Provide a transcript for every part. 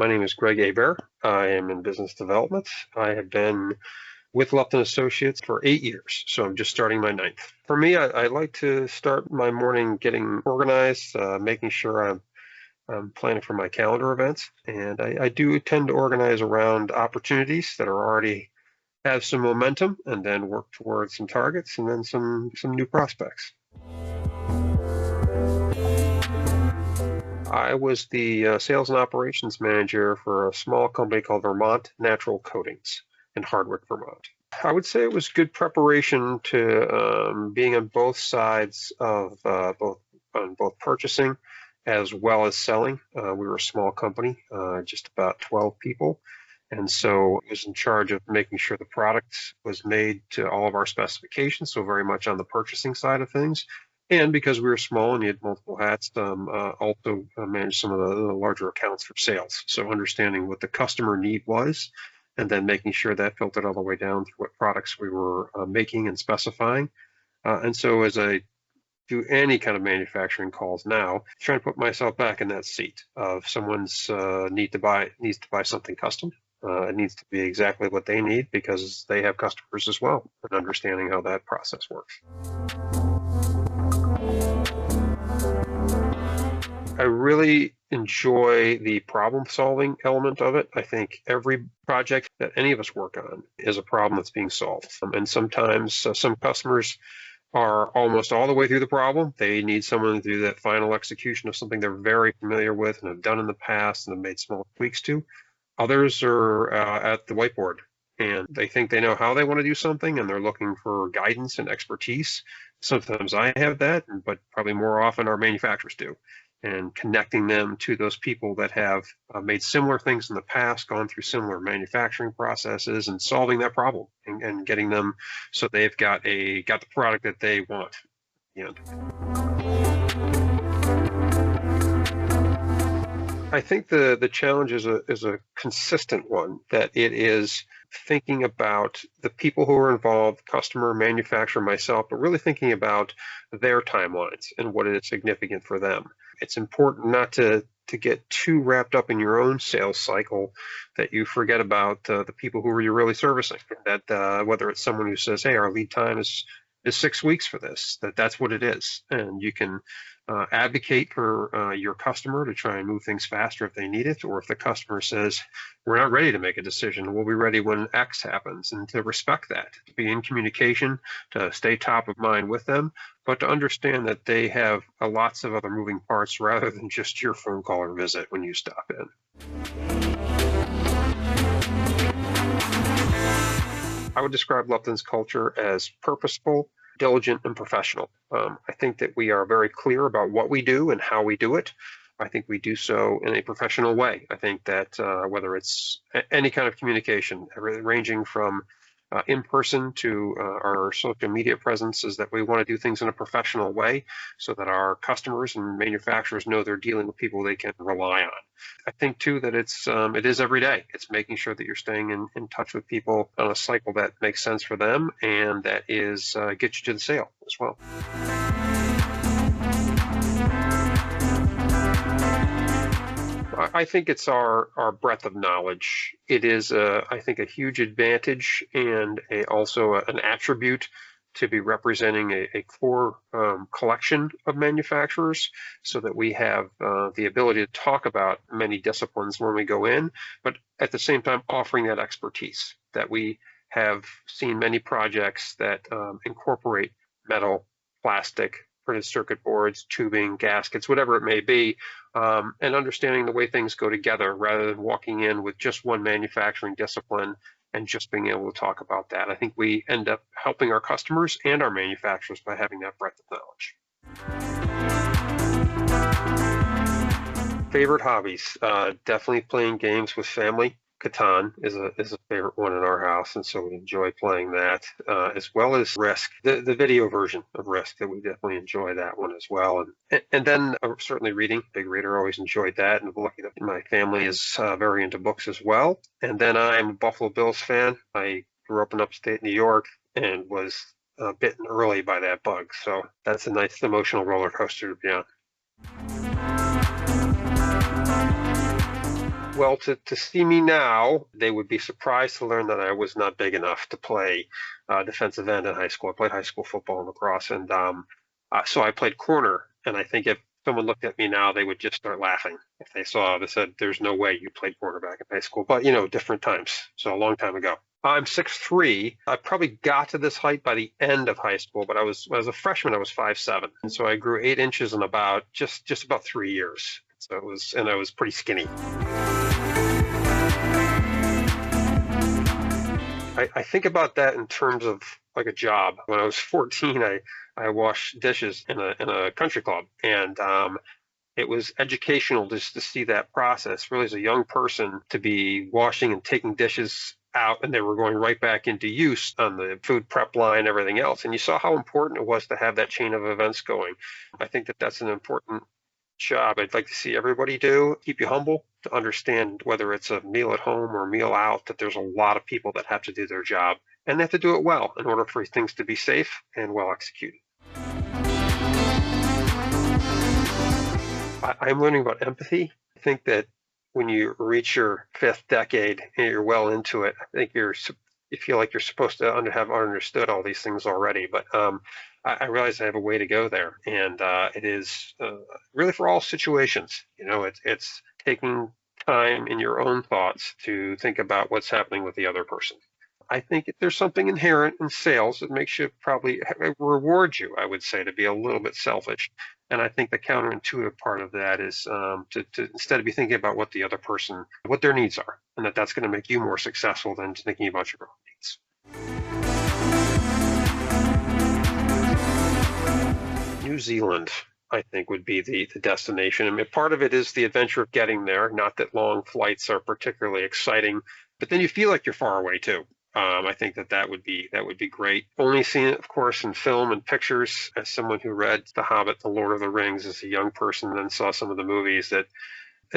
My name is Greg Hébert. I am in business development. I have been with Lupton Associates for 8 years, so I'm just starting my ninth. For me, I like to start my morning getting organized, making sure I'm planning for my calendar events, and I do tend to organize around opportunities that are already have some momentum, and then work towards some targets and then some new prospects. I was the sales and operations manager for a small company called Vermont Natural Coatings in Hardwick, Vermont. I would say it was good preparation to being on both sides of both purchasing as well as selling. We were a small company, just about 12 people. And so I was in charge of making sure the product was made to all of our specifications, so very much on the purchasing side of things. And because we were small and you had multiple hats, also managed some of the larger accounts for sales. So understanding what the customer need was, and then making sure that filtered all the way down to what products we were making and specifying. And so as I do any kind of manufacturing calls now, trying to put myself back in that seat of someone's needs to buy something custom. It needs to be exactly what they need because they have customers as well, and understanding how that process works. I really enjoy the problem-solving element of it. I think every project that any of us work on is a problem that's being solved. And sometimes some customers are almost all the way through the problem. They need someone to do that final execution of something they're very familiar with and have done in the past and have made small tweaks to. Others are at the whiteboard and they think they know how they want to do something and they're looking for guidance and expertise. Sometimes I have that, but probably more often our manufacturers do. And connecting them to those people that have made similar things in the past, gone through similar manufacturing processes, and solving that problem and getting them so they've got the product that they want. I think the challenge is a consistent one, that it is thinking about the people who are involved, customer, manufacturer, myself, but really thinking about their timelines and what is significant for them. It's important not to get too wrapped up in your own sales cycle that you forget about the people who you're really servicing. That whether it's someone who says, "Hey, our lead time is 6 weeks for this," that's what it is, and you can advocate for your customer to try and move things faster if they need it, or if the customer says, "We're not ready to make a decision, we'll be ready when X happens," and to respect that, to be in communication, to stay top of mind with them, but to understand that they have lots of other moving parts rather than just your phone call or visit when you stop in. I would describe Lupton's culture as purposeful, diligent, and professional. I think that we are very clear about what we do and how we do it. I think we do so in a professional way. I think that whether it's any kind of communication, ranging from in person to our social media presence, is that we want to do things in a professional way so that our customers and manufacturers know they're dealing with people they can rely on. I think too that it is every day. It's making sure that you're staying in touch with people on a cycle that makes sense for them and that is gets you to the sale as well. I think it's our breadth of knowledge. It is, I think, a huge advantage and also an attribute to be representing a core collection of manufacturers, so that we have the ability to talk about many disciplines when we go in, but at the same time offering that expertise. That we have seen many projects that incorporate metal, plastic, printed circuit boards, tubing, gaskets, whatever it may be, and understanding the way things go together rather than walking in with just one manufacturing discipline and just being able to talk about that. I think we end up helping our customers and our manufacturers by having that breadth of knowledge. Favorite hobbies, definitely playing games with family. Catan is a favorite one in our house, and so we enjoy playing that, as well as Risk, the video version of Risk. That we definitely enjoy that one as well, and then certainly reading. Big reader, always enjoyed that, and I'm lucky that my family is very into books as well. And then I'm a Buffalo Bills fan. I grew up in upstate New York and was bitten early by that bug, so that's a nice emotional roller coaster to be on. Well, to see me now, they would be surprised to learn that I was not big enough to play defensive end in high school. I played high school football and lacrosse, and so I played corner. And I think if someone looked at me now, they would just start laughing if they saw. They said, "There's no way you played cornerback in high school." But different times. So a long time ago. I'm 6'3". I probably got to this height by the end of high school, but as a freshman, I was 5'7", and so I grew 8 inches in about just about 3 years. So I was pretty skinny. I think about that in terms of like a job. When I was 14, I washed dishes in a country club, and it was educational just to see that process. Really, as a young person, to be washing and taking dishes out, and they were going right back into use on the food prep line, everything else. And you saw how important it was to have that chain of events going. I think that that's an important job I'd like to see everybody do. Keep you humble, to understand whether it's a meal at home or a meal out, that there's a lot of people that have to do their job, and they have to do it well in order for things to be safe and well executed. I'm learning about empathy. I think that when you reach your fifth decade and you're well into it, I think you feel like you're supposed to have understood all these things already. But I realize I have a way to go there, and it is really for all situations. It's taking time in your own thoughts to think about what's happening with the other person. I think there's something inherent in sales that makes you probably reward you, I would say, to be a little bit selfish. And I think the counterintuitive part of that is to instead of be thinking about what the other person, what their needs are, and that's going to make you more successful than thinking about your own needs. New Zealand, I think, would be the destination. I mean, part of it is the adventure of getting there. Not that long flights are particularly exciting, but then you feel like you're far away too. I think that would be great. Only seen it, of course, in film and pictures. As someone who read The Hobbit, The Lord of the Rings as a young person, and then saw some of the movies,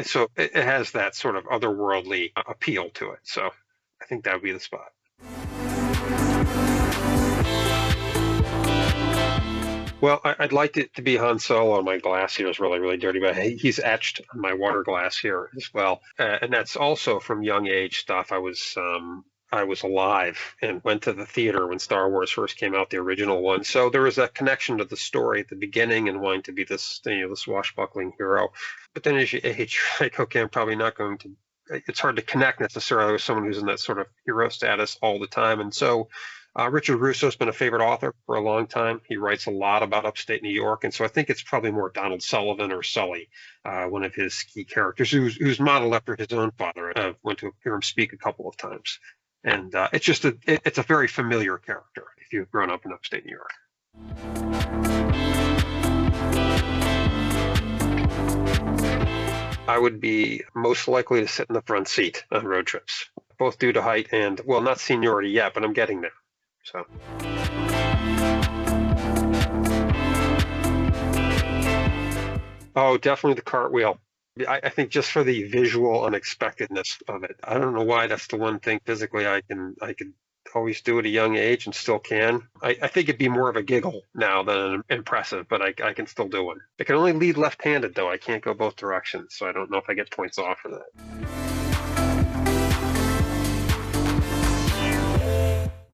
so it has that sort of otherworldly appeal to it. So I think that would be the spot. Well, I'd like it to be Han Solo. My glass here is really, really dirty, but he's etched on my water glass here as well. And that's also from young age stuff. I was alive and went to the theater when Star Wars first came out, the original one. So there was that connection to the story at the beginning and wanting to be this swashbuckling hero. But then as you age, you're like, okay, I'm probably not going to. It's hard to connect necessarily with someone who's in that sort of hero status all the time. And so Richard Russo's been a favorite author for a long time. He writes a lot about upstate New York. And so I think it's probably more Donald Sullivan or Sully, one of his key characters, who's modeled after his own father. I went to hear him speak a couple of times. And it's a very familiar character if you've grown up in upstate New York. I would be most likely to sit in the front seat on road trips, both due to height and, well, not seniority yet, but I'm getting there. So. Oh, definitely the cartwheel. I think just for the visual unexpectedness of it. I don't know why that's the one thing physically I could always do at a young age and still can. I think it'd be more of a giggle now than impressive, but I can still do one. I can only lead left-handed though. I can't go both directions, so I don't know if I get points off for that.